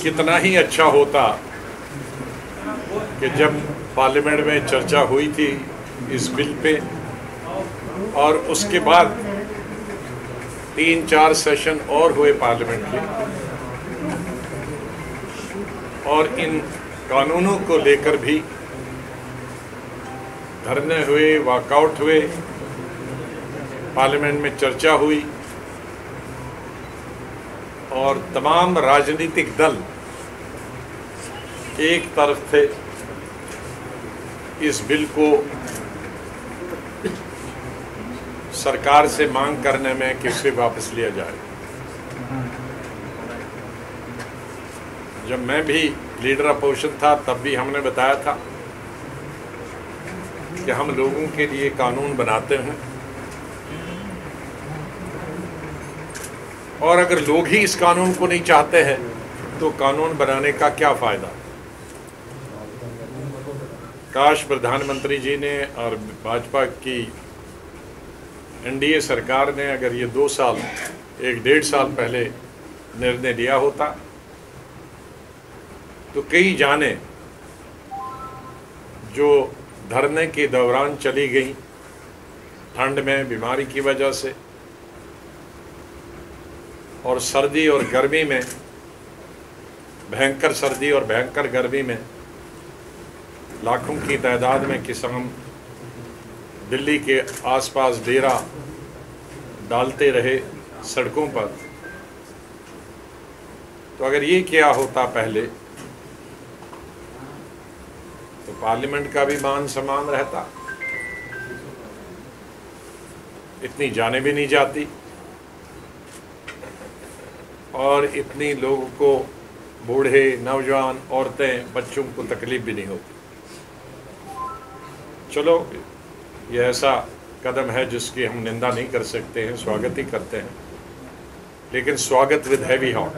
कितना ही अच्छा होता कि जब पार्लियामेंट में चर्चा हुई थी इस बिल पे और उसके बाद 3-4 सेशन और हुए पार्लियामेंट के और इन कानूनों को लेकर भी धरने हुए, वॉकआउट हुए, पार्लियामेंट में चर्चा हुई और तमाम राजनीतिक दल एक तरफ थे इस बिल को सरकार से मांग करने में कि उसे वापस लिया जाए। जब मैं भी लीडर अपोजिशन था तब भी हमने बताया था कि हम लोगों के लिए कानून बनाते हैं और अगर लोग ही इस कानून को नहीं चाहते हैं तो कानून बनाने का क्या फ़ायदा। काश प्रधानमंत्री जी ने और भाजपा की एनडीए सरकार ने अगर ये 2 साल 1-1.5 साल पहले निर्णय लिया होता तो कई जानें जो धरने के दौरान चली गई ठंड में बीमारी की वजह से और सर्दी और गर्मी में, भयंकर सर्दी और भयंकर गर्मी में लाखों की तादाद में किसान दिल्ली के आसपास डेरा डालते रहे सड़कों पर। तो अगर ये क्या होता पहले तो पार्लियामेंट का भी मान सम्मान रहता, इतनी जाने भी नहीं जाती और इतनी लोगों को, बूढ़े, नौजवान, औरतें, बच्चों को तकलीफ भी नहीं होती। चलो, ये ऐसा कदम है जिसकी हम निंदा नहीं कर सकते हैं, स्वागत ही करते हैं, लेकिन स्वागत विद हैवी हार्ट।